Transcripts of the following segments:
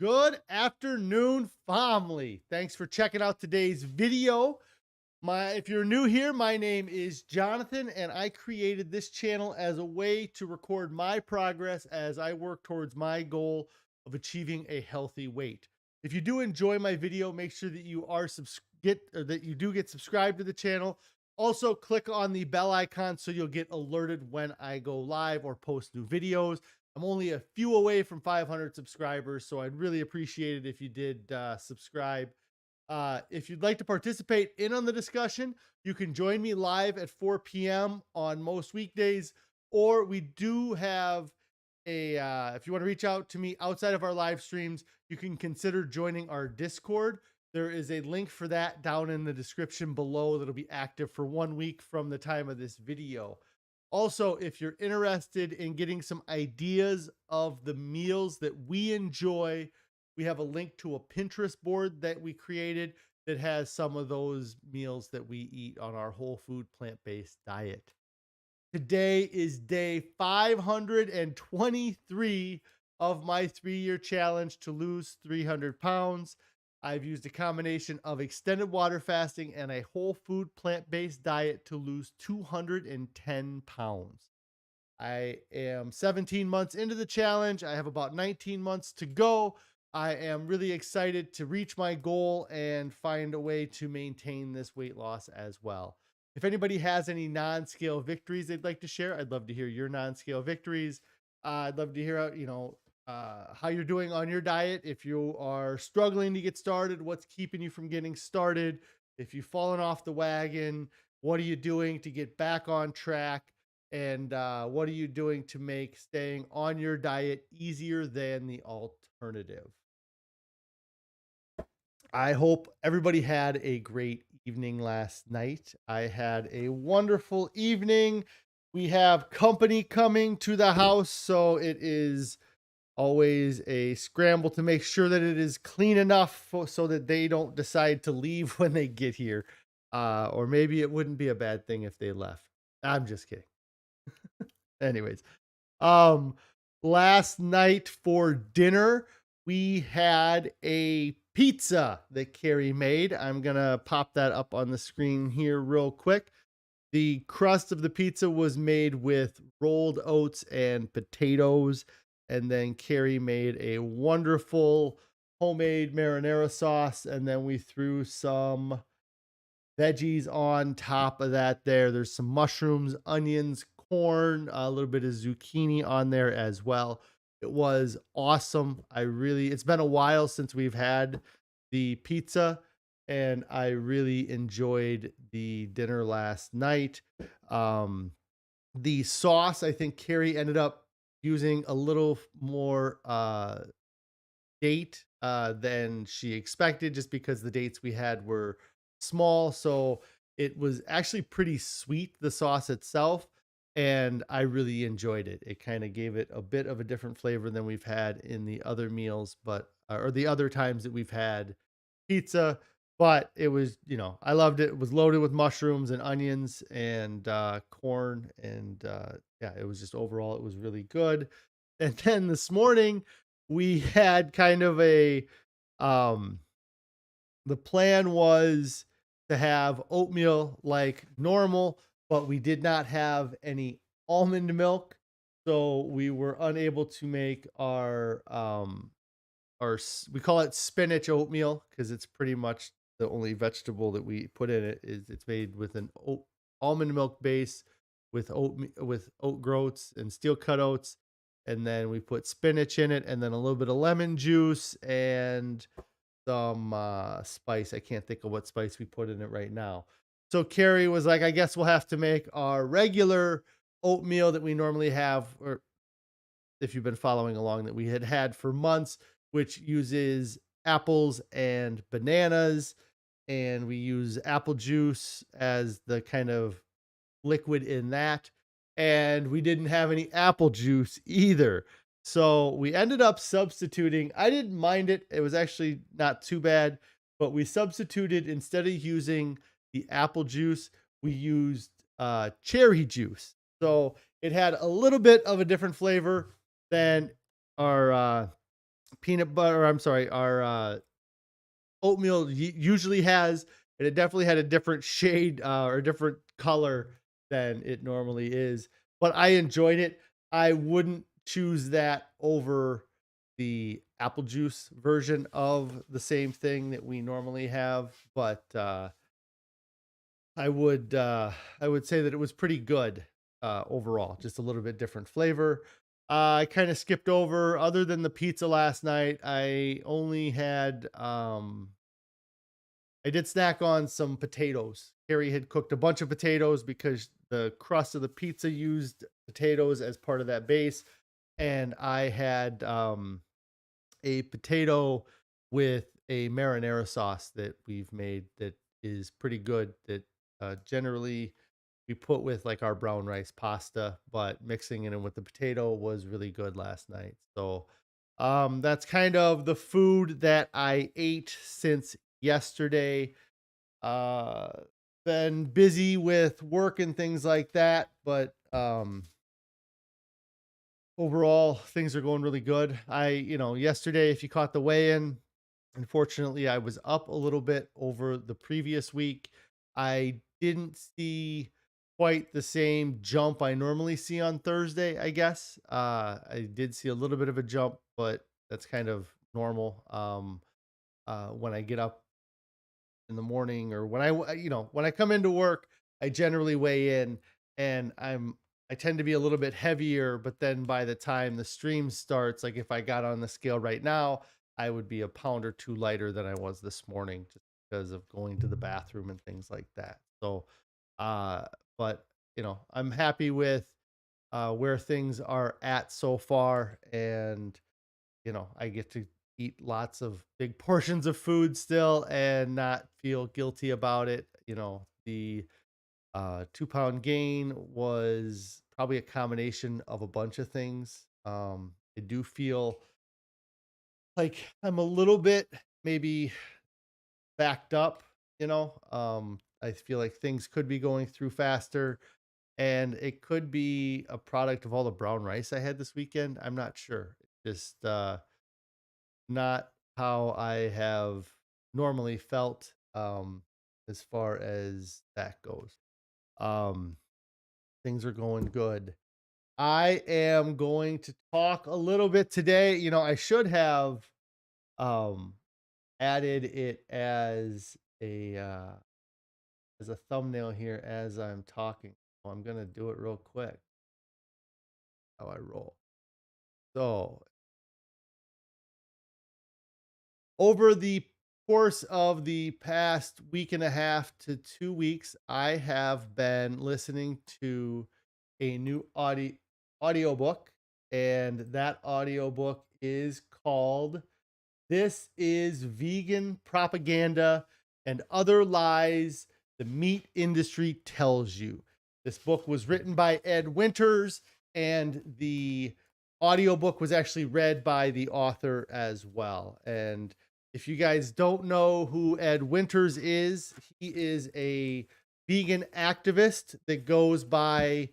Good afternoon, family. Thanks for checking out today's video. If you're new here, my name is Jonathan, and I created this channel as a way to record my progress as I work towards my goal of achieving a healthy weight. If you do enjoy my video, make sure that you are that you do get subscribed to the channel. Also, click on the bell icon so you'll get alerted when I go live or post new videos. I'm only a few away from 500 subscribers, so I'd really appreciate it if you did subscribe. If you'd like to participate in on the discussion, you can join me live at 4 p.m. on most weekdays, or we do have if you want to reach out to me outside of our live streams, you can consider joining our Discord. There is a link for that down in the description below that'll be active for 1 week from the time of this video. Also, if you're interested in getting some ideas of the meals that we enjoy, we have a link to a Pinterest board that we created that has some of those meals that we eat on our whole food plant-based diet. Today is day 523 of my 3-year challenge to lose 300 pounds. I've used a combination of extended water fasting and a whole food plant-based diet to lose 210 pounds. I am 17 months into the challenge. I have about 19 months to go. I am really excited to reach my goal and find a way to maintain this weight loss as well. If anybody has any non-scale victories they'd like to share, I'd love to hear your non-scale victories. I'd love to hear how you're doing on your diet. If you are struggling to get started, what's keeping you from getting started? If you've fallen off the wagon, what are you doing to get back on track? And what are you doing to make staying on your diet easier than the alternative? I hope everybody had a great evening last night. I had a wonderful evening. We have company coming to the house, so it is always a scramble to make sure that it is clean enough so that they don't decide to leave when they get here. Or maybe it wouldn't be a bad thing if they left. I'm just kidding. Anyways, um, last night for dinner, we had a pizza that Carrie made. I'm gonna pop that up on the screen here real quick. The crust of the pizza was made with rolled oats and potatoes, and then Carrie made a wonderful homemade marinara sauce, and then we threw some veggies on top of that there's some mushrooms, onions, corn, a little bit of zucchini on there as well. It was awesome. It's been a while since we've had the pizza, and I really enjoyed the dinner last night. The sauce, I think Carrie ended up using a little more date than she expected, just because the dates we had were small. So it was actually pretty sweet, the sauce itself. And I really enjoyed it. It kind of gave it a bit of a different flavor than we've had in the other meals, or the other times that we've had pizza. But it was, I loved it. It was loaded with mushrooms and onions and corn. And yeah, it was just overall, it was really good. And then this morning, we had kind of um the plan was to have oatmeal like normal, but we did not have any almond milk, so we were unable to make we call it spinach oatmeal because it's pretty much the only vegetable that we put in it. It's made with an almond milk base with oat groats and steel cut oats, and then we put spinach in it, and then a little bit of lemon juice and some spice. I can't think of what spice we put in it right now. So Carrie was like, I guess we'll have to make our regular oatmeal that we normally have, or if you've been following along, that we had had for months, which uses apples and bananas. And we use apple juice as the kind of liquid in that. And we didn't have any apple juice either. So we ended up substituting. I didn't mind it. It was actually not too bad, but we substituted, instead of using the apple juice, we used cherry juice. So it had a little bit of a different flavor than our peanut butter, I'm sorry, our oatmeal usually has, and it definitely had a different shade or a different color than it normally is. But I enjoyed it. I wouldn't choose that over the apple juice version of the same thing that we normally have, but I would I would say that it was pretty good overall, just a little bit different flavor. I kind of skipped over other than the pizza last night. I only had I did snack on some potatoes. Carrie had cooked a bunch of potatoes because the crust of the pizza used potatoes as part of that base. And I had a potato with a marinara sauce that we've made that is pretty good. That generally we put with like our brown rice pasta, but mixing it in with the potato was really good last night. So that's kind of the food that I ate since yesterday. uh been busy with work and things like that, but overall things are going really good. Yesterday, if you caught the weigh-in, unfortunately I was up a little bit over the previous week. I didn't see quite the same jump I normally see on Thursday, I guess. I did see a little bit of a jump, but that's kind of normal. When I get up in the morning, or when I come into work, I generally weigh in, and I tend to be a little bit heavier, but then by the time the stream starts, like if I got on the scale right now, I would be a pound or two lighter than I was this morning, just because of going to the bathroom and things like that. So uh but I'm happy with where things are at so far, and I get to eat lots of big portions of food still and not feel guilty about it. The 2 pound gain was probably a combination of a bunch of things. I do feel like I'm a little bit maybe backed up, I feel like things could be going through faster, and it could be a product of all the brown rice I had this weekend. I'm not sure. Just not how I have normally felt, as far as that goes. Um, Things are going good. I am going to talk a little bit today. I should have um added it as a thumbnail here as I'm talking. So I'm gonna do it real quick. How I roll. So over the course of the past week and a half to 2 weeks, I have been listening to a new audiobook, and that audiobook is called "This is Vegan Propaganda and Other Lies the Meat Industry Tells You." This book was written by Ed Winters, and the audiobook was actually read by the author as well. And if you guys don't know who Ed Winters is, he is a vegan activist that goes by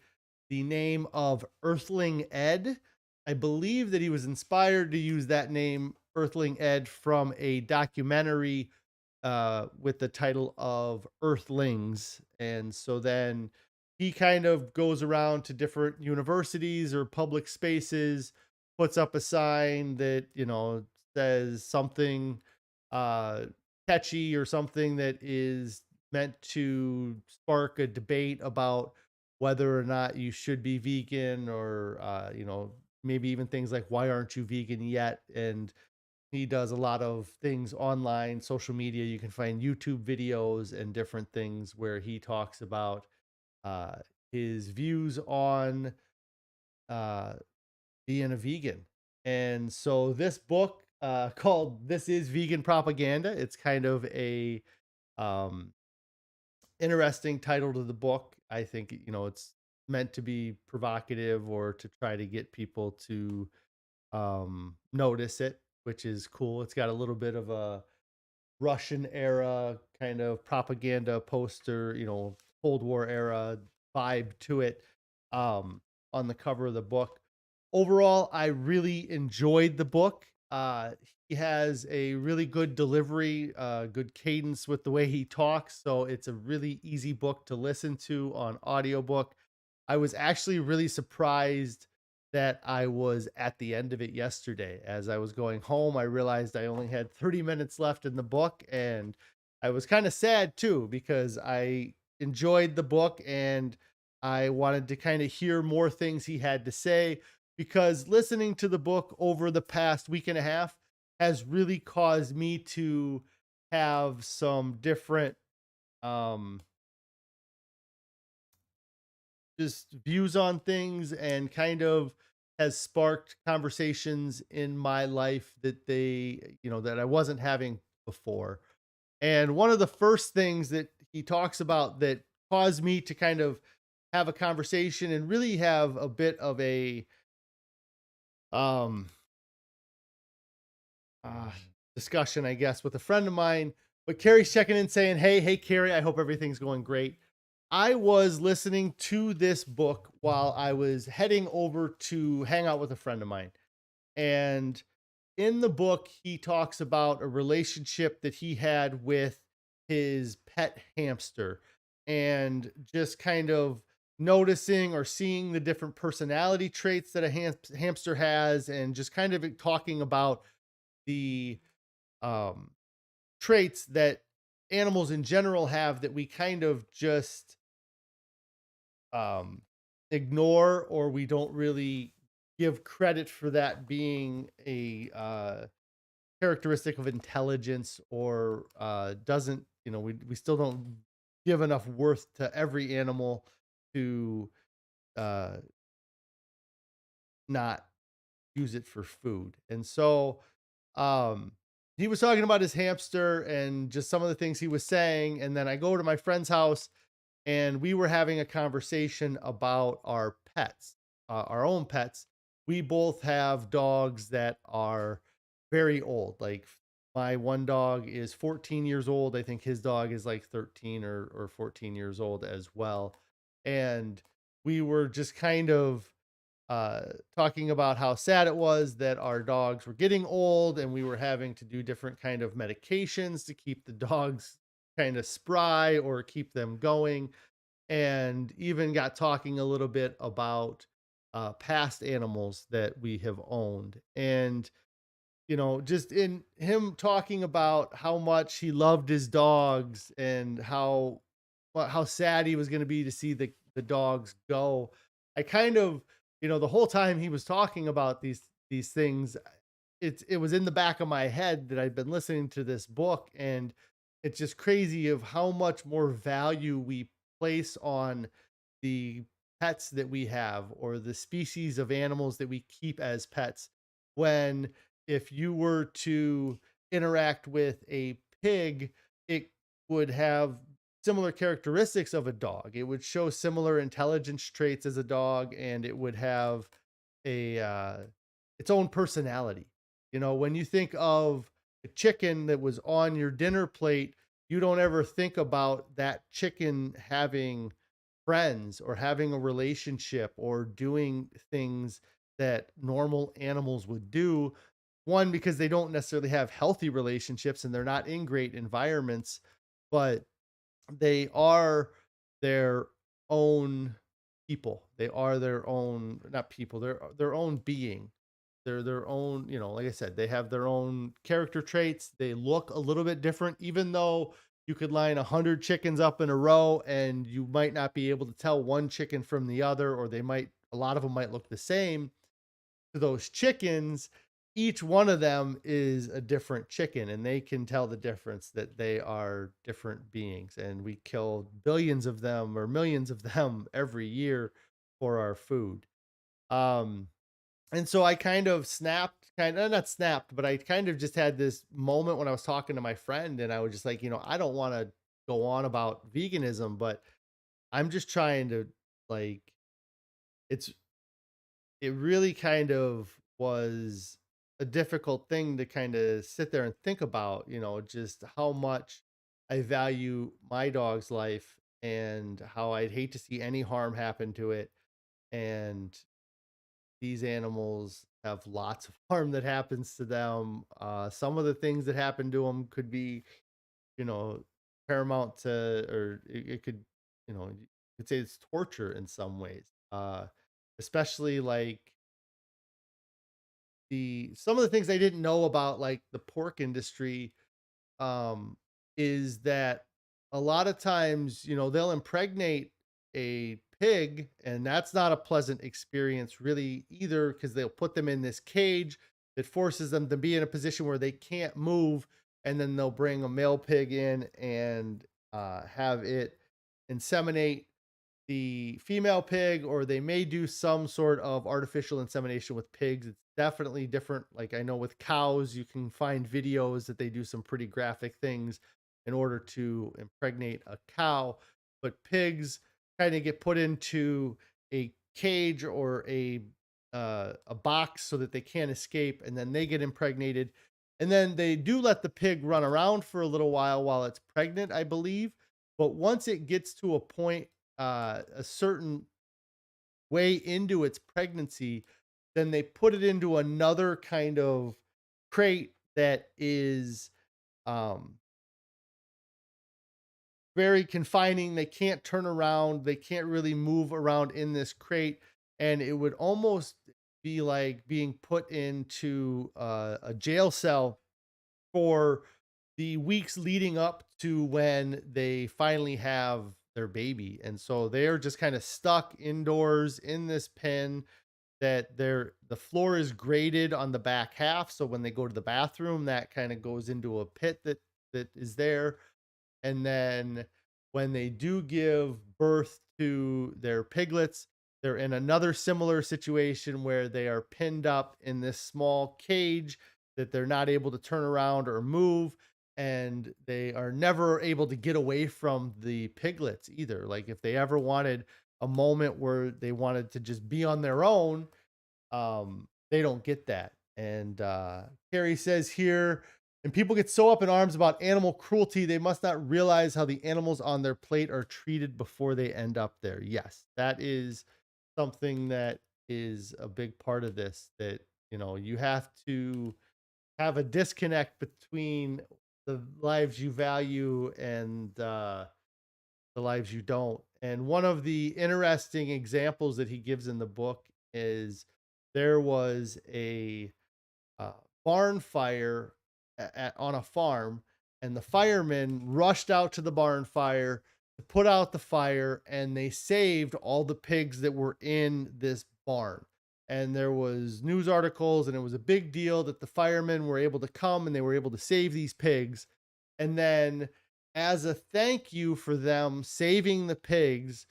the name of Earthling Ed. I believe that he was inspired to use that name, Earthling Ed, from a documentary with the title of Earthlings. And so then he kind of goes around to different universities or public spaces, puts up a sign that, says something uh, catchy or something that is meant to spark a debate about whether or not you should be vegan, or, maybe even things like, why aren't you vegan yet? And he does a lot of things online, social media. You can find YouTube videos and different things where he talks about uh, his views on uh, being a vegan. And so this book, called "This is Vegan Propaganda," it's kind of a um, interesting title to the book. I think it's meant to be provocative or to try to get people to notice it, which is cool. It's got a little bit of a Russian era kind of propaganda poster, Cold War era vibe to it, um, on the cover of the book. Overall, I really enjoyed the book. Uh, he has a really good delivery, good cadence with the way he talks, so it's a really easy book to listen to on audiobook. I was actually really surprised that I was at the end of it yesterday. As I was going home, I realized I only had 30 minutes left in the book, and I was kind of sad too because I enjoyed the book and I wanted to kind of hear more things he had to say, because listening to the book over the past week and a half has really caused me to have some different um just views on things, and kind of has sparked conversations in my life that that I wasn't having before. And one of the first things that he talks about that caused me to kind of have a conversation and really have a bit of a um uh, discussion, I guess, with a friend of mine. But Carrie's checking in saying, hey, Carrie, I hope everything's going great. I was listening to this book while I was heading over to hang out with a friend of mine. And in the book, he talks about a relationship that he had with his pet hamster, and just kind of noticing or seeing the different personality traits that a hamster has, and just kind of talking about the um, traits that animals in general have that we kind of just um, ignore, or we don't really give credit for that being a characteristic of intelligence, or doesn't, we still don't give enough worth to every animal to uh, not use it for food. And so um, he was talking about his hamster and just some of the things he was saying. And then I go to my friend's house, and we were having a conversation about our pets, our own pets. We both have dogs that are very old. Like, my one dog is 14 years old. I think his dog is like 13 or 14 years old as well. And we were just kind of uh, talking about how sad it was that our dogs were getting old, and we were having to do different kind of medications to keep the dogs kind of spry or keep them going, and even got talking a little bit about past animals that we have owned. And, just in him talking about how much he loved his dogs, and how sad he was going to be to see the dogs go. I kind of, the whole time he was talking about these things, it was in the back of my head that I'd been listening to this book, and it's just crazy of how much more value we place on the pets that we have, or the species of animals that we keep as pets, when if you were to interact with a pig, it would have similar characteristics of a dog. It would show similar intelligence traits as a dog, and it would have a its own personality. When you think of a chicken that was on your dinner plate, you don't ever think about that chicken having friends, or having a relationship, or doing things that normal animals would do. One, because they don't necessarily have healthy relationships and they're not in great environments, but they are their own people. They are their own, not people, they're their own being. They're their own, like I said, they have their own character traits. They look a little bit different, even though you could line 100 chickens up in a row and you might not be able to tell one chicken from the other, or a lot of them might look the same to those chickens. Each one of them is a different chicken, and they can tell the difference that they are different beings. And we kill billions of them, or millions of them, every year for our food. Um, and so I kind of snapped, kind of not snapped, but I kind of just had this moment when I was talking to my friend, and I was just like, I don't want to go on about veganism, but I'm just trying to, like, it's it really kind of was a difficult thing to kind of sit there and think about, just how much I value my dog's life, and how I'd hate to see any harm happen to it. And these animals have lots of harm that happens to them. Some of the things that happen to them could be, you know, paramount to, or it could, you could say it's torture in some ways. Especially like some of the things I didn't know about, like the pork industry, um, is that a lot of times, they'll impregnate a pig, and that's not a pleasant experience really either, because they'll put them in this cage that forces them to be in a position where they can't move, and then they'll bring a male pig in and have it inseminate the female pig, or they may do some sort of artificial insemination with pigs. It's definitely different. Like I know with cows, you can find videos that they do some pretty graphic things in order to impregnate a cow, but pigs kind of get put into a cage or a box so that they can't escape, and then they get impregnated, and then they do let the pig run around for a little while it's pregnant, I believe. But once it gets to a point, a certain way into its pregnancy, then they put it into another kind of crate that is um, very confining. They can't turn around, they can't really move around in this crate. And it would almost be like being put into a jail cell for the weeks leading up to when they finally have their baby. And so they're just kind of stuck indoors in this pen that the floor is graded on the back half. So when they go to the bathroom, that kind of goes into a pit that is there. And then when they do give birth to their piglets, they're in another similar situation where they are pinned up in this small cage that they're not able to turn around or move. And they are never able to get away from the piglets either. Like if they ever wanted a moment where they wanted to just be on their own, they don't get that. And Carrie says here, and people get so up in arms about animal cruelty, they must not realize how the animals on their plate are treated before they end up there. Yes, that is something that is a big part of this, that, you have to have a disconnect between the lives you value and the lives you don't. And one of the interesting examples that he gives in the book is there was a uh, barn fire on a farm, and the firemen rushed out to the barn fire to put out the fire, and they saved all the pigs that were in this barn. And there was news articles, and it was a big deal that the firemen were able to come and they were able to save these pigs. And then, as a thank you for them saving the pigs,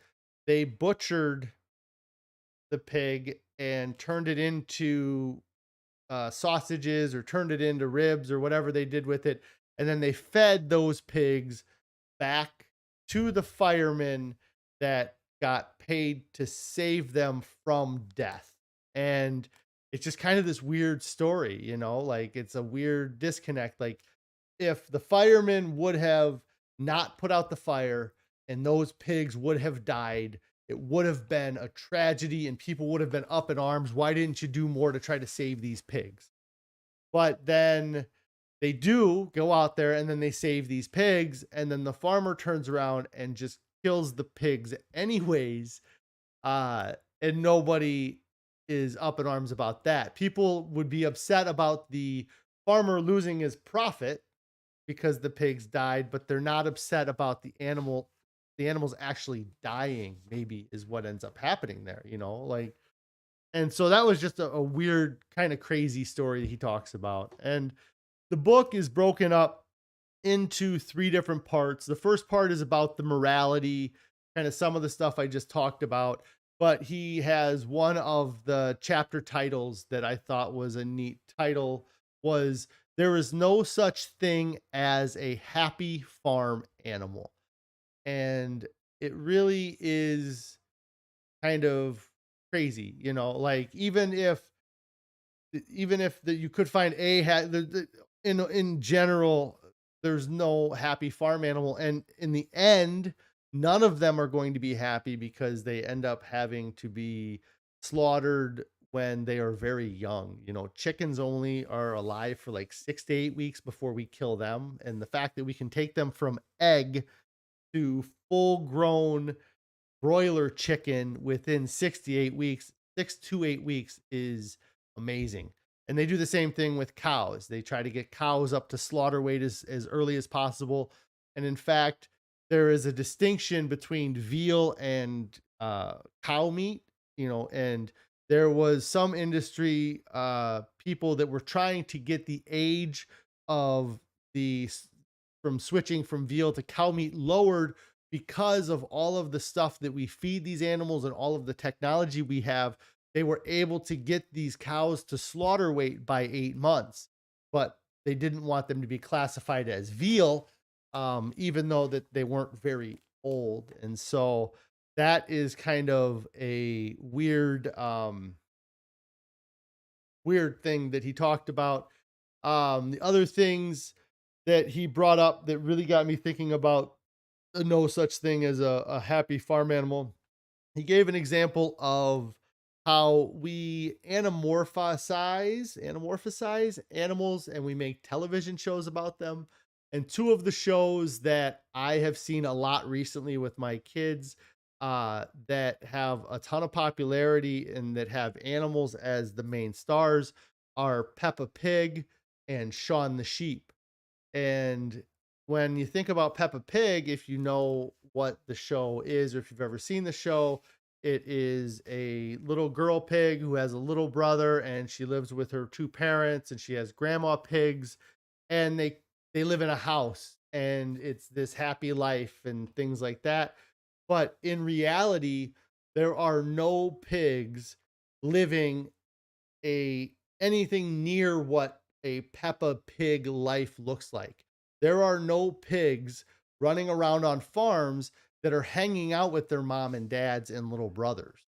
they butchered the pig and turned it into sausages, or turned it into ribs, or whatever they did with it. And then they fed those pigs back to the firemen that got paid to save them from death. And it's just kind of this weird story, like it's a weird disconnect. Like if the firemen would have not put out the fire and those pigs would have died, it would have been a tragedy and people would have been up in arms. Why didn't you do more to try to save these pigs? But then they do go out there and then they save these pigs. And then the farmer turns around and just kills the pigs anyways. And nobody is up in arms about that. People would be upset about the farmer losing his profit because the pigs died, but they're not upset about the animals actually dying, maybe is what ends up happening there, like. And so that was just a weird kind of crazy story that he talks about. And the book is broken up into three different parts. The first part is about the morality, kind of some of the stuff I just talked about, but he has one of the chapter titles that I thought was a neat title, was "There is no such thing as a happy farm animal." And it really is kind of crazy, like even if you could find in general, there's no happy farm animal, and in the end none of them are going to be happy because they end up having to be slaughtered when they are very young. Chickens only are alive for like 6 to 8 weeks before we kill them. And the fact that we can take them from egg to full grown broiler chicken within 6 to 8 weeks, 6 to 8 weeks is amazing. And they do the same thing with cows. They try to get cows up to slaughter weight as early as possible. And in fact, there is a distinction between veal and cow meat, and there was some industry people that were trying to get the age of the from switching from veal to cow meat lowered because of all of the stuff that we feed these animals and all of the technology we have. They were able to get these cows to slaughter weight by 8 months, but they didn't want them to be classified as veal, even though that they weren't very old. And so that is kind of a weird thing that he talked about. The other things that he brought up that really got me thinking about no such thing as a happy farm animal. He gave an example of how we anamorphosize animals and we make television shows about them. And two of the shows that I have seen a lot recently with my kids that have a ton of popularity and that have animals as the main stars are Peppa Pig and Shaun the Sheep. And when you think about Peppa Pig, if you know what the show is, or if you've ever seen the show, it is a little girl pig who has a little brother, and she lives with her two parents, and she has grandma pigs, and they live in a house, and it's this happy life and things like that. But in reality, there are no pigs living a anything near what a Peppa Pig life looks like. There are no pigs running around on farms that are hanging out with their mom and dads and little brothers.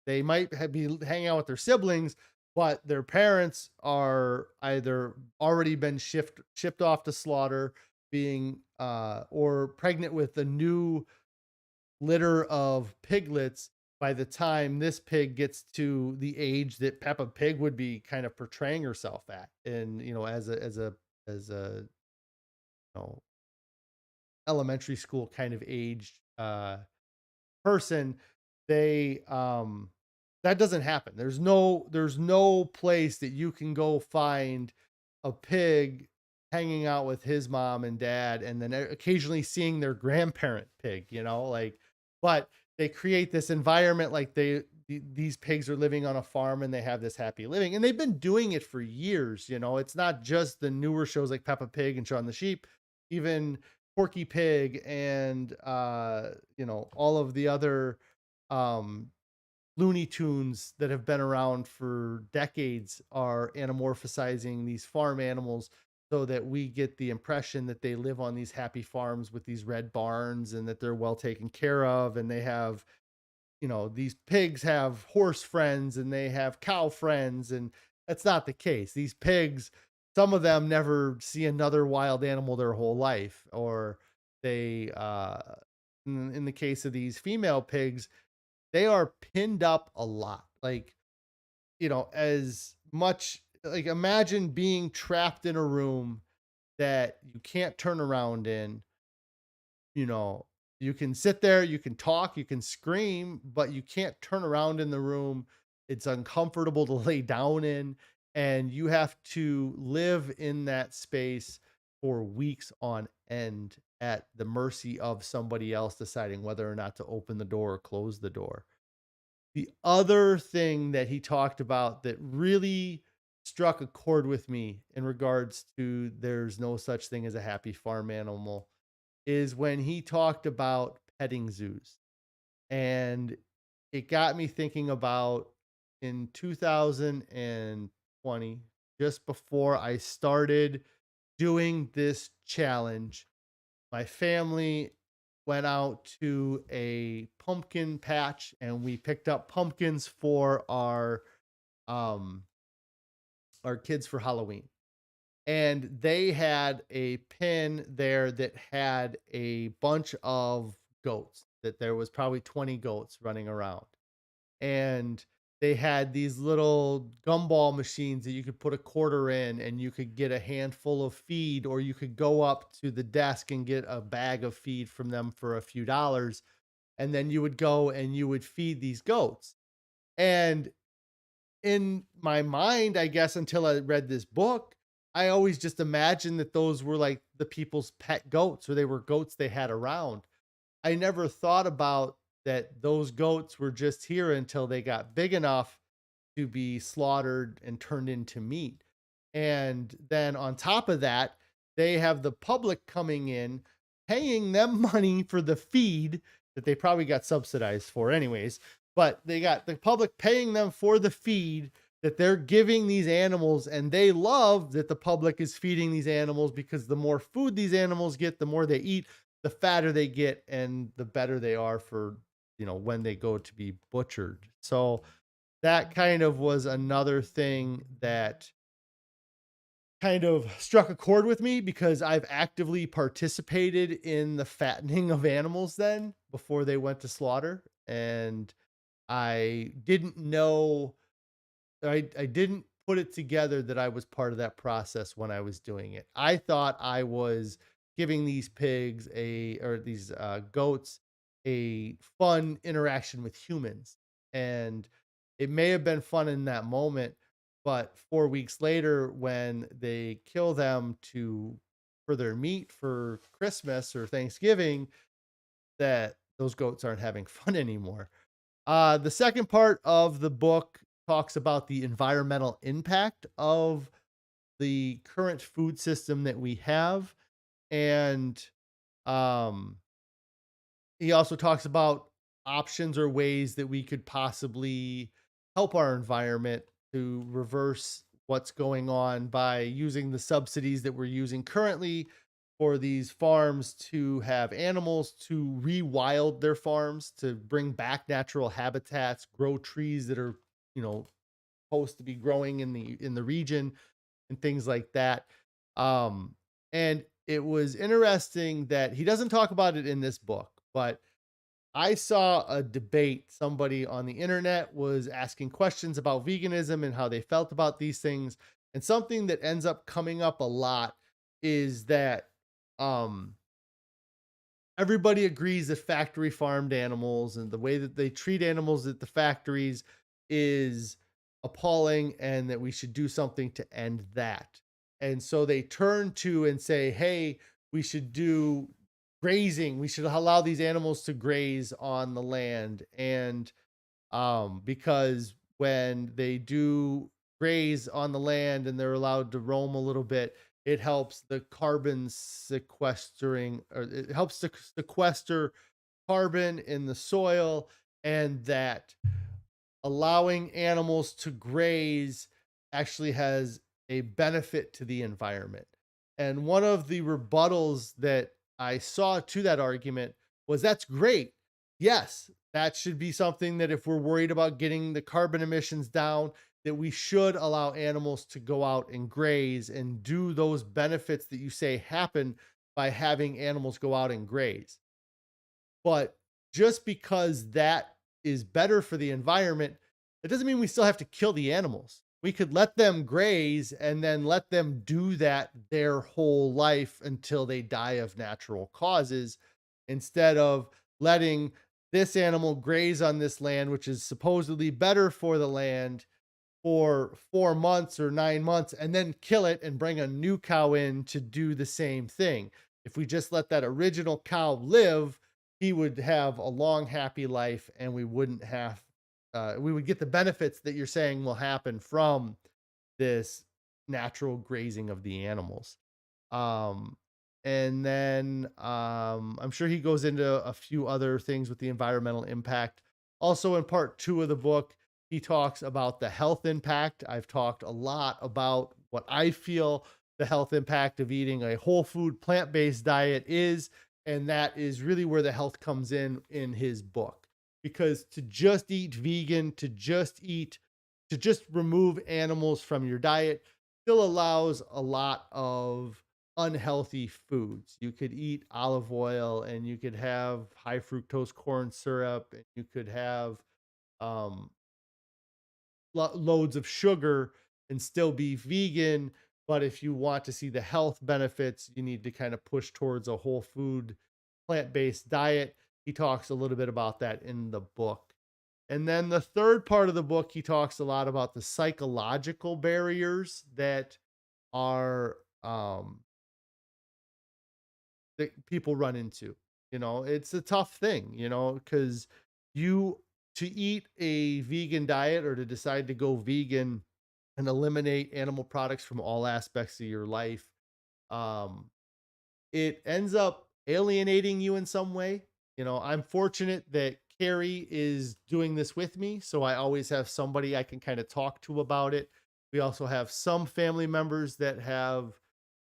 They might be hanging out with their siblings, but their parents are either already been shipped off to slaughter, being or pregnant with a new litter of piglets by the time this pig gets to the age that Peppa Pig would be kind of portraying herself at, and as a you know elementary school kind of aged person. They That doesn't happen. There's no place that you can go find a pig hanging out with his mom and dad and then occasionally seeing their grandparent pig, like. But they create this environment like these pigs are living on a farm and they have this happy living, and they've been doing it for years. It's not just the newer shows like Peppa Pig and Shaun the Sheep. Even Porky Pig and all of the other um Looney Tunes that have been around for decades are anamorphosizing these farm animals so that we get the impression that they live on these happy farms with these red barns and that they're well taken care of, and they have, these pigs have horse friends and they have cow friends, and that's not the case. These pigs, some of them never see another wild animal their whole life, or they in the case of these female pigs, they are pinned up a lot. Like, as much like, imagine being trapped in a room that you can't turn around in. you know, you can sit there, you can talk, you can scream, but you can't turn around in the room. It's uncomfortable to lay down in, and you have to live in that space for weeks on end at the mercy of somebody else deciding whether or not to open the door or close the door. The other thing that he talked about that really struck a chord with me in regards to there's no such thing as a happy farm animal is when he talked about petting zoos. And it got me thinking about in 2020, just before I started doing this challenge, my family went out to a pumpkin patch and we picked up pumpkins for um our kids for Halloween. And they had a pin there that had a bunch of goats, that there was probably 20 goats running around. And they had these little gumball machines that you could put a quarter in and you could get a handful of feed, or you could go up to the desk and get a bag of feed from them for a few dollars. And then you would go and you would feed these goats. And in my mind, I guess until I read this book, I always just imagined that those were like the people's pet goats, or they were goats they had around. I never thought about that those goats were just here until they got big enough to be slaughtered and turned into meat. And then on top of that, they have the public coming in, paying them money for the feed that they probably got subsidized for, anyways. But they got the public paying them for the feed that they're giving these animals. And they love that the public is feeding these animals, because the more food these animals get, the more they eat, the fatter they get, and the better they are for, when they go to be butchered. So, that kind of was another thing that kind of struck a chord with me, because I've actively participated in the fattening of animals then before they went to slaughter. And I didn't know, I didn't put it together that I was part of that process when I was doing it. I thought I was giving these pigs or these goats a fun interaction with humans. And it may have been fun in that moment, but 4 weeks later, when they kill them for their meat for Christmas or Thanksgiving, that those goats aren't having fun anymore. The second part of the book talks about the environmental impact of the current food system that we have. And um, he also talks about options or ways that we could possibly help our environment to reverse what's going on by using the subsidies that we're using currently for these farms to have animals, to rewild their farms, to bring back natural habitats, grow trees that are, you know, supposed to be growing in the region, and things like that. And it was interesting that he doesn't talk about it in this book, but I saw a debate. Somebody on the internet was asking questions about veganism and how they felt about these things. And something that ends up coming up a lot is that um, everybody agrees that factory farmed animals and the way that they treat animals at the factories is appalling, and that we should do something to end that. And so they turn to and say, hey, we should do grazing. We should allow these animals to graze on the land. And because when they do graze on the land and they're allowed to roam a little bit, it helps the carbon sequestering, or it helps to sequester carbon in the soil. And that allowing animals to graze actually has a benefit to the environment. And one of the rebuttals that I saw to that argument was, that's great. Yes, that should be something that if we're worried about getting the carbon emissions down, that we should allow animals to go out and graze and do those benefits that you say happen by having animals go out and graze. But just because that is better for the environment, it doesn't mean we still have to kill the animals. We could let them graze and then let them do that their whole life until they die of natural causes, instead of letting this animal graze on this land, which is supposedly better for the land, for 4 months or 9 months, and then kill it and bring a new cow in to do the same thing. If we just let that original cow live, he would have a long, happy life, and we would get the benefits that you're saying will happen from this natural grazing of the animals. Um, and then I'm sure he goes into a few other things with the environmental impact. Also, in part two of the book, he talks about the health impact. I've talked a lot about what I feel the health impact of eating a whole food, plant based diet is. And that is really where the health comes in his book. Because to just eat vegan, to just remove animals from your diet still allows a lot of unhealthy foods. You could eat olive oil, and you could have high fructose corn syrup, and you could have um, loads of sugar and still be vegan. But if you want to see the health benefits, you need to kind of push towards a whole food, plant based diet. He talks a little bit about that in the book. And then the third part of the book, he talks a lot about the psychological barriers that are that people run into. It's a tough thing, because you to eat a vegan diet or to decide to go vegan and eliminate animal products from all aspects of your life, um, it ends up alienating you in some way. I'm fortunate that Carrie is doing this with me, so I always have somebody I can kind of talk to about it. We also have some family members that have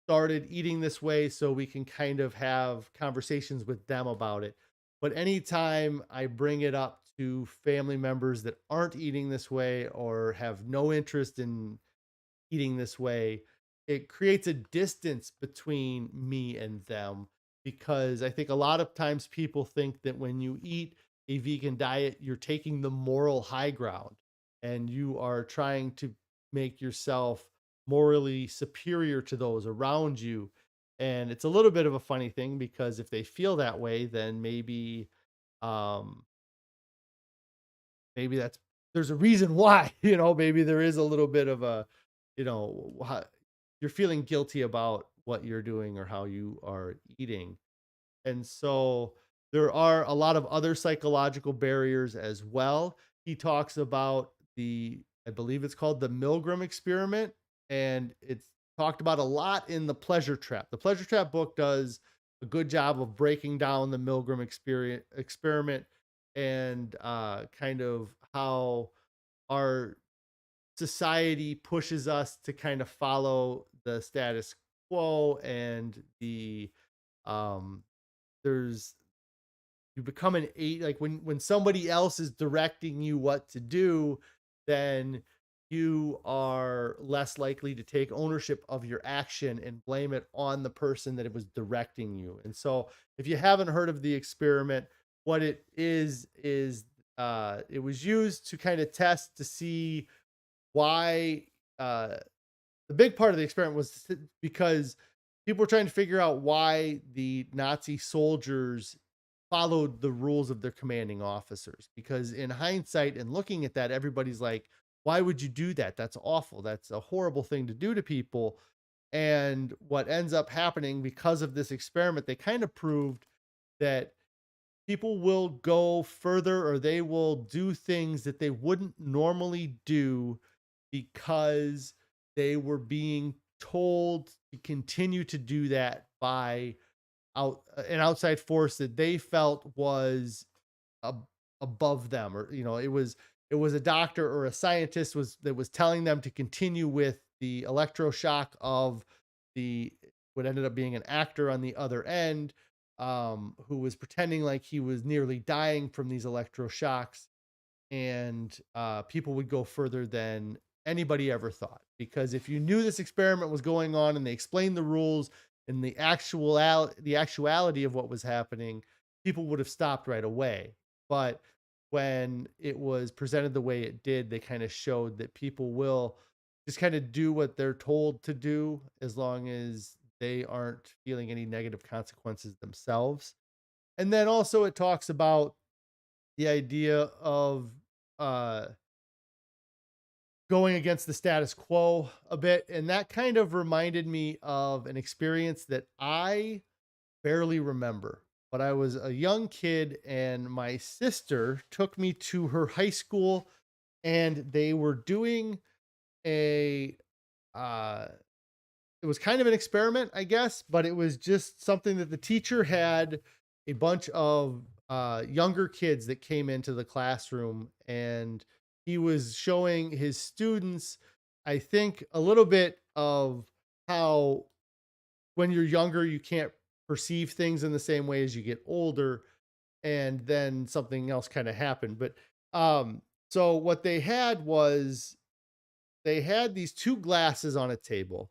started eating this way, so we can kind of have conversations with them about it. But anytime I bring it up to family members that aren't eating this way or have no interest in eating this way, it creates a distance between me and them, because I think a lot of times people think that when you eat a vegan diet, you're taking the moral high ground and you are trying to make yourself morally superior to those around you. And it's a little bit of a funny thing, because if they feel that way, then um maybe that's there's a reason why. Maybe there is a little bit of a, you're feeling guilty about what you're doing or how you are eating. And so there are a lot of other psychological barriers as well. He talks about I believe it's called the Milgram experiment, and it's talked about a lot in the Pleasure Trap. The Pleasure Trap book does a good job of breaking down the Milgram experiment, and kind of how our society pushes us to kind of follow the status quo, and um there's you become an eight like when somebody else is directing you what to do, then you are less likely to take ownership of your action and blame it on the person that it was directing you. And so if you haven't heard of the experiment, what it is it was used to kind of test to see why uh the big part of the experiment was because people were trying to figure out why the Nazi soldiers followed the rules of their commanding officers. Because in hindsight and looking at that, everybody's like, why would you do that? That's awful. That's a horrible thing to do to people. And what ends up happening because of this experiment, they kind of proved that people will go further, or they will do things that they wouldn't normally do because they were being told to continue to do that by an outside force that they felt was ab- above them, or it was a doctor or a scientist that was telling them to continue with the electroshock of the what ended up being an actor on the other end, who was pretending like he was nearly dying from these electroshocks. And people would go further than anybody ever thought, because if you knew this experiment was going on and they explained the rules and the actuality of what was happening, people would have stopped right away. But when it was presented the way it did, they kind of showed that people will just kind of do what they're told to do, as long as they aren't feeling any negative consequences themselves. And then also it talks about the idea of uh going against the status quo a bit, and that kind of reminded me of an experience that I barely remember. But I was a young kid, and my sister took me to her high school, and they were doing a uh it was kind of an experiment, I guess, but it was just something that the teacher had a bunch of younger kids that came into the classroom, and he was showing his students, I think, a little bit of how when you're younger, you can't perceive things in the same way as you get older. And then something else kind of happened. But so what they had was they had these two glasses on a table,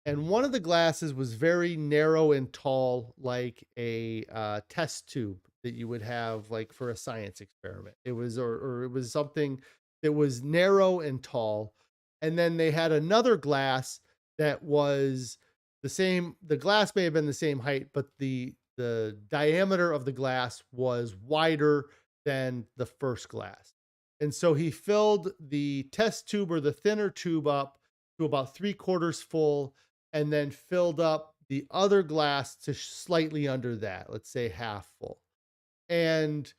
and one of the glasses was very narrow and tall, like a test tube that you would have like for a science experiment. It was, or it was something. that was narrow and tall. And then they had another glass that was the same. The glass may have been the same height, but the diameter of the glass was wider than the first glass. And so he filled the test tube or the thinner tube up to about 3/4 full, and then filled up the other glass to slightly under that, let's say half full. And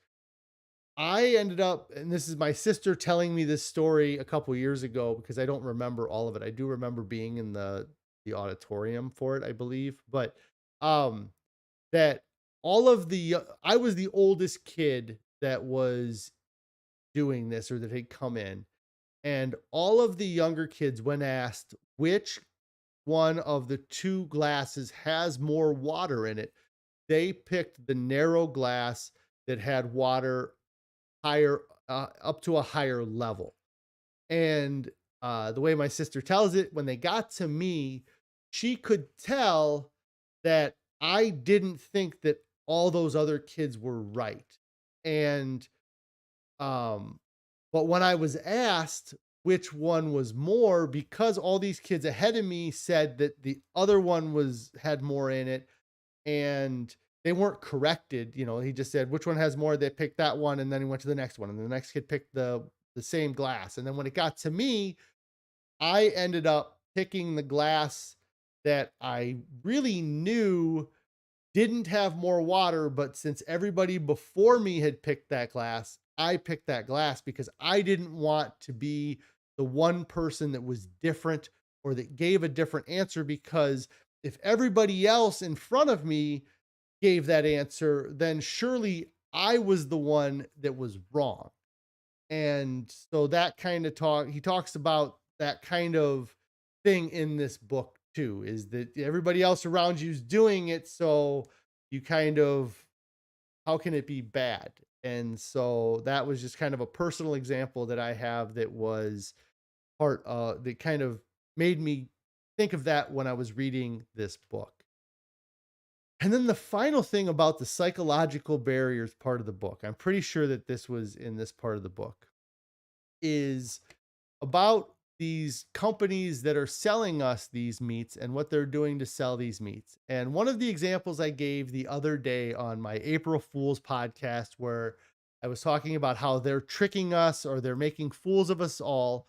I ended up, and this is my sister telling me this story a couple years ago because I don't remember all of it. I do remember being in the auditorium for it, I believe, but um that all of the I was the oldest kid that was doing this or that had come in, and all of the younger kids, when asked which one of the two glasses has more water in it, they picked the narrow glass that had water higher, up to a higher level. And the way my sister tells it, when they got to me, she could tell that I didn't think that all those other kids were right. And um, but when I was asked which one was more, because all these kids ahead of me said that the other one was had more in it, and they weren't corrected. He just said which one has more. They picked that one, and then he went to the next one, and the next kid picked the same glass. And then when it got to me, I ended up picking the glass that I really knew didn't have more water, but since everybody before me had picked that glass, I picked that glass because I didn't want to be the one person that was different or that gave a different answer, because if everybody else in front of me gave that answer, then surely I was the one that was wrong. And so that kind of he talks about that kind of thing in this book too, is that everybody else around you is doing it. So you kind of, how can it be bad? And so that was just kind of a personal example that I have that was that kind of made me think of that when I was reading this book. And then the final thing about the psychological barriers part of the book, I'm pretty sure that this was in this part of the book, is about these companies that are selling us these meats and what they're doing to sell these meats. And one of the examples I gave the other day on my April Fool's podcast, where I was talking about how they're tricking us or they're making fools of us all,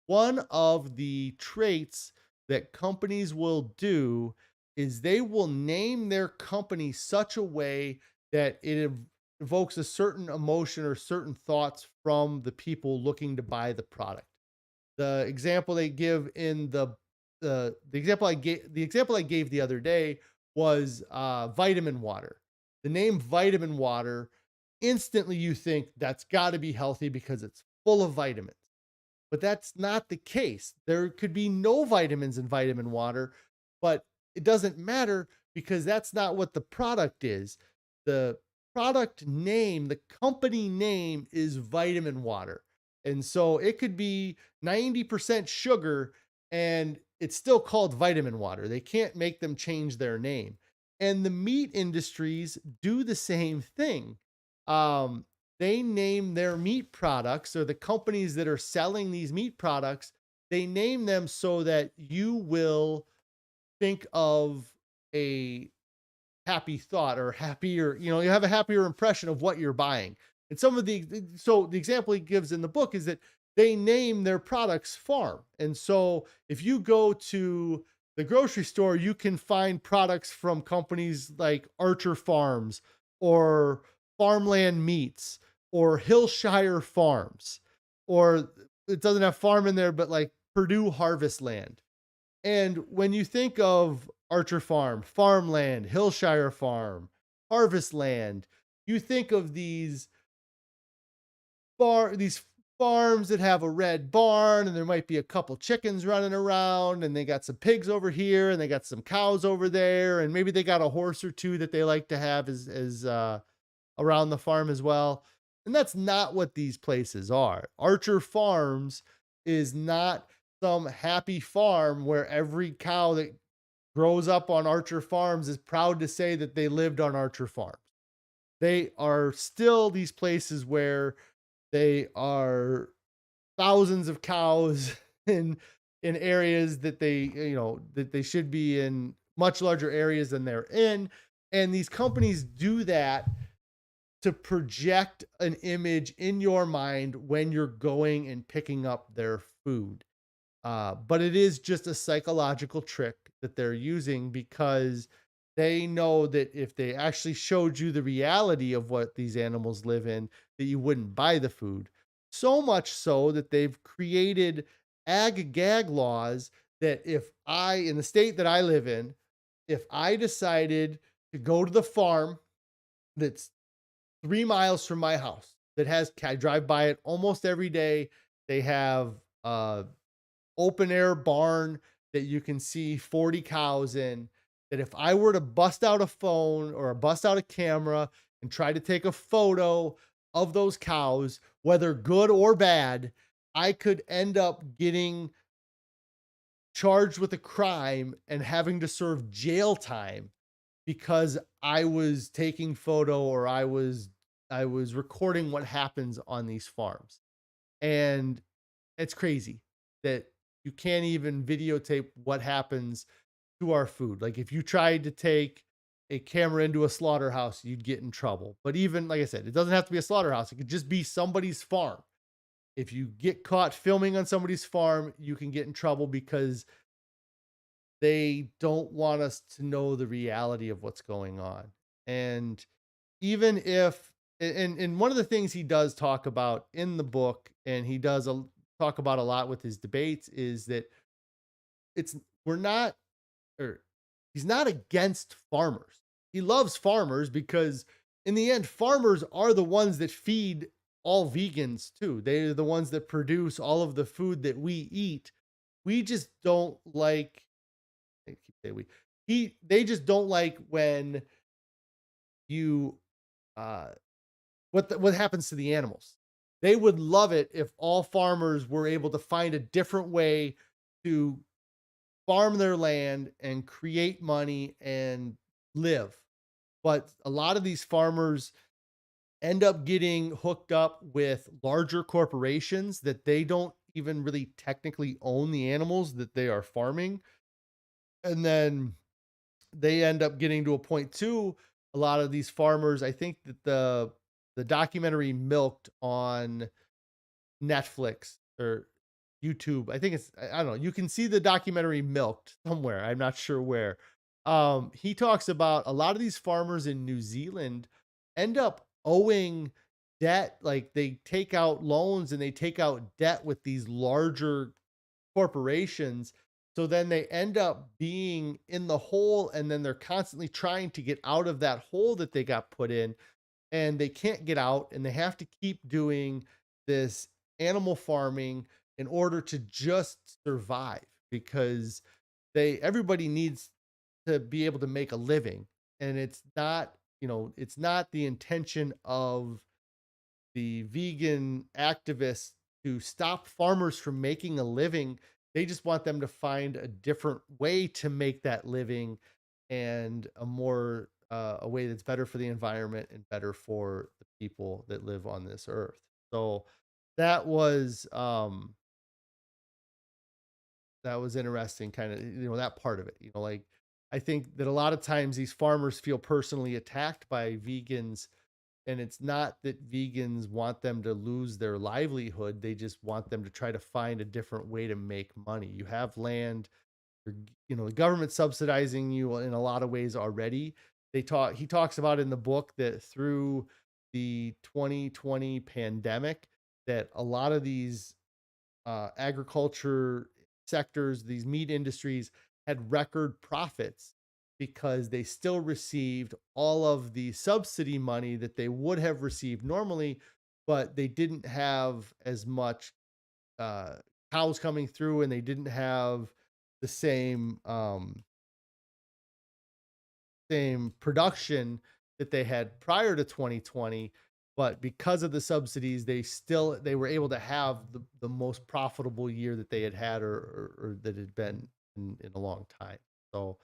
one of the traits that companies will do is they will name their company such a way that it evokes a certain emotion or certain thoughts from the people looking to buy the product. The example they give in the example I gave the other day was vitamin water. The name vitamin water, instantly you think that's got to be healthy because it's full of vitamins. But that's not the case. There could be no vitamins in vitamin water, but it doesn't matter because that's not what the product is. The product name, the company name is vitamin water. And so it could be 90% sugar and it's still called vitamin water. They can't make them change their name. And the meat industries do the same thing. Um, they name their meat products, or the companies that are selling these meat products, they name them so that you will think of a happy thought or happier, you have a happier impression of what you're buying. And so the example he gives in the book is that they name their products farm. And so if you go to the grocery store, you can find products from companies like Archer Farms or Farmland Meats or Hillshire Farms, or it doesn't have farm in there, but like Purdue Harvest Land. And when you think of Archer Farm, Farmland, Hillshire Farm, Harvest Land, you think of these farms that have a red barn, and there might be a couple chickens running around, and they got some pigs over here, and they got some cows over there, and maybe they got a horse or two that they like to have as around the farm as well. And that's not what these places are. Archer Farms is not some happy farm where every cow that grows up on Archer Farms is proud to say that they lived on Archer Farms. They are still these places where they are thousands of cows in areas that they should be in much larger areas than they're in. And these companies do that to project an image in your mind when you're going and picking up their food. But it is just a psychological trick that they're using because they know that if they actually showed you the reality of what these animals live in, that you wouldn't buy the food. So much so that they've created ag gag laws that if in the state that I live in, if I decided to go to the farm that's 3 miles from my house, I drive by it almost every day. They have open air barn that you can see 40 cows in. That if I were to bust out a phone or bust out a camera and try to take a photo of those cows, whether good or bad, I could end up getting charged with a crime and having to serve jail time because I was taking photo or I was recording what happens on these farms. And it's crazy that you can't even videotape what happens to our food. Like if you tried to take a camera into a slaughterhouse, you'd get in trouble. But even like I said, it doesn't have to be a slaughterhouse. It could just be somebody's farm. If you get caught filming on somebody's farm, you can get in trouble because they don't want us to know the reality of what's going on. And even if and one of the things he does talk about in the book, and he does talk about a lot with his debates, is that it's we're not or he's not against farmers. He loves farmers because in the end, farmers are the ones that feed all vegans too. They're the ones that produce all of the food that we eat. We just don't like I keep saying we they just don't like when you uh what happens to the animals. They would love it if all farmers were able to find a different way to farm their land and create money and live. But a lot of these farmers end up getting hooked up with larger corporations that they don't even really technically own the animals that they are farming. And then they end up getting to a point too. A lot of these farmers, I think that the documentary Milked on Netflix or YouTube. I think I don't know. You can see the documentary Milked somewhere. I'm not sure where. He talks about a lot of these farmers in New Zealand end up owing debt. Like they take out loans and they take out debt with these larger corporations. So then they end up being in the hole and then they're constantly trying to get out of that hole that they got put in and they can't get out and they have to keep doing this animal farming in order to just survive because they everybody needs to be able to make a living and it's not the intention of the vegan activists to stop farmers from making a living. They just want them to find a different way to make that living and a way that's better for the environment and better for the people that live on this earth. So that was um that was interesting kind of that part of it. Like I think that a lot of times these farmers feel personally attacked by vegans and it's not that vegans want them to lose their livelihood. They just want them to try to find a different way to make money. You have land, the government subsidizing you in a lot of ways already. He talks about in the book that through the 2020 pandemic, that a lot of these agriculture sectors, these meat industries had record profits because they still received all of the subsidy money that they would have received normally, but they didn't have as much uh, cows coming through and they didn't have the same production that they had prior to 2020, but because of the subsidies they were able to have the most profitable year that they had or that had been in a long time. So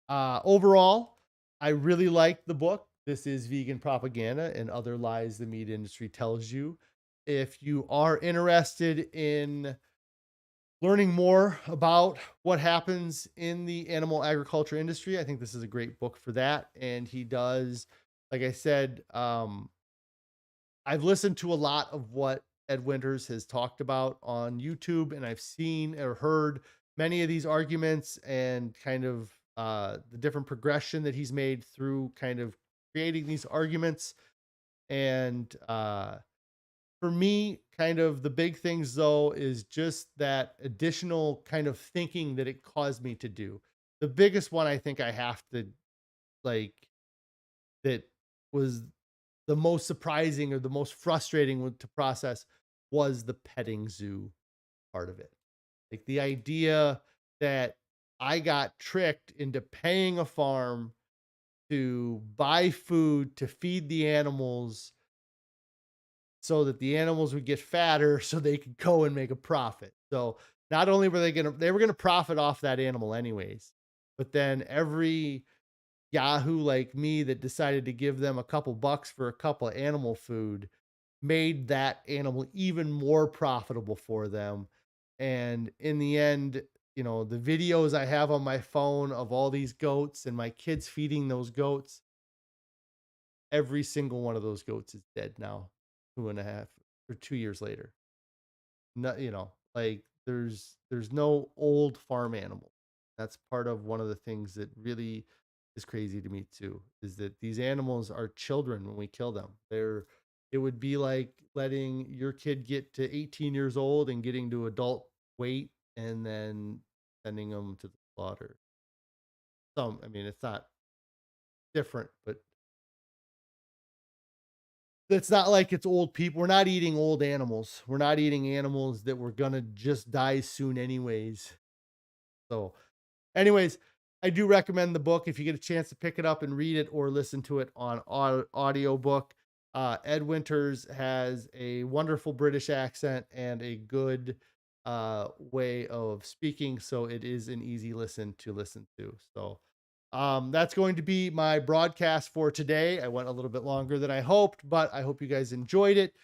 overall, I really like the book. This is Vegan Propaganda and Other Lies the Meat Industry Tells You. If you are interested in learning more about what happens in the animal agriculture industry, I think this is a great book for that. And he does, like I said, I've listened to a lot of what Ed Winters has talked about on YouTube, and I've seen or heard many of these arguments and kind of the different progression that he's made through kind of creating these arguments. And for me, kind of the big things though is just that additional kind of thinking that it caused me to do. The biggest one I think I have to like that was the most surprising or the most frustrating to process was the petting zoo part of it. Like the idea that I got tricked into paying a farm to buy food to feed the animals so that the animals would get fatter so they could go and make a profit. So not only were they were going to profit off that animal anyways, but then every Yahoo like me that decided to give them a couple bucks for a couple of animal food made that animal even more profitable for them. And in the end, the videos I have on my phone of all these goats and my kids feeding those goats, every single one of those goats is dead now, 2.5 or 2 years later. No, like there's no old farm animal. That's part of one of the things that really is crazy to me too, is that these animals are children when we kill them. It would be like letting your kid get to 18 years old and getting to adult weight and then sending them to the slaughter. I mean, it's not different, but it's not like it's old people. We're not eating old animals. We're not eating animals that were gonna just die soon anyways. So, anyways, I do recommend the book if you get a chance to pick it up and read it or listen to it on audio book. Ed Winters has a wonderful British accent and a good way of speaking, so it is an easy listen to. So, that's going to be my broadcast for today. I went a little bit longer than I hoped, but I hope you guys enjoyed it.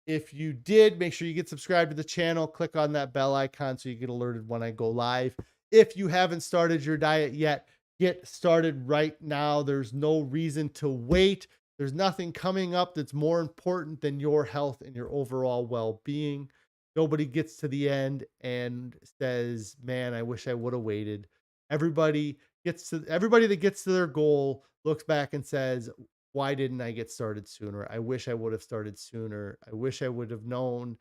If you did, make sure you get subscribed to the channel. Click on that bell icon so you get alerted when I go live. If you haven't started your diet yet, get started right now. There's no reason to wait. There's nothing coming up that's more important than your health and your overall well-being. Nobody gets to the end and says, "Man, I wish I would have waited." Everybody that gets to their goal looks back and says, "Why didn't I get started sooner? I wish I would have started sooner. I wish I would have known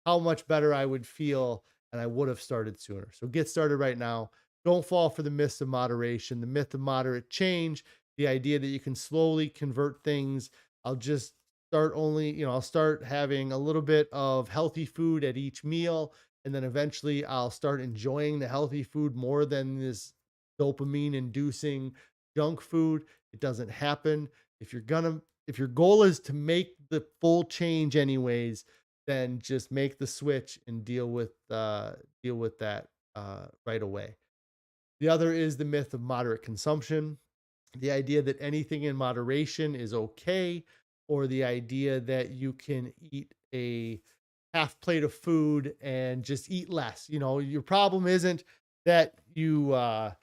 how much better I would feel and I would have started sooner." So get started right now. Don't fall for the myths of moderation, the myth of moderate change, the idea that you can slowly convert things. I'll just I'll start having a little bit of healthy food at each meal. And then eventually I'll start enjoying the healthy food more than this dopamine inducing junk food. It doesn't happen. If your goal is to make the full change anyways, then just make the switch and deal with that right away. The other is the myth of moderate consumption, the idea that anything in moderation is okay, or the idea that you can eat a half plate of food and just eat less. Your problem isn't that you're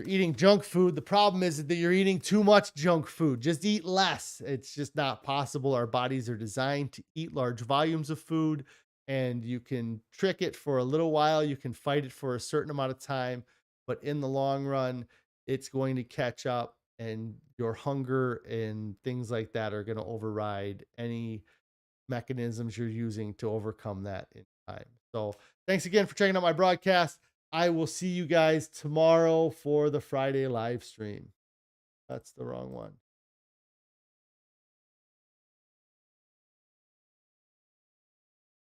eating junk food. The problem is that you're eating too much junk food. Just eat less. It's just not possible. Our bodies are designed to eat large volumes of food, and you can trick it for a little while. You can fight it for a certain amount of time, but in the long run, it's going to catch up, and your hunger and things like that are going to override any mechanisms you're using to overcome that in time. So, thanks again for checking out my broadcast. I will see you guys tomorrow for the Friday live stream. That's the wrong one.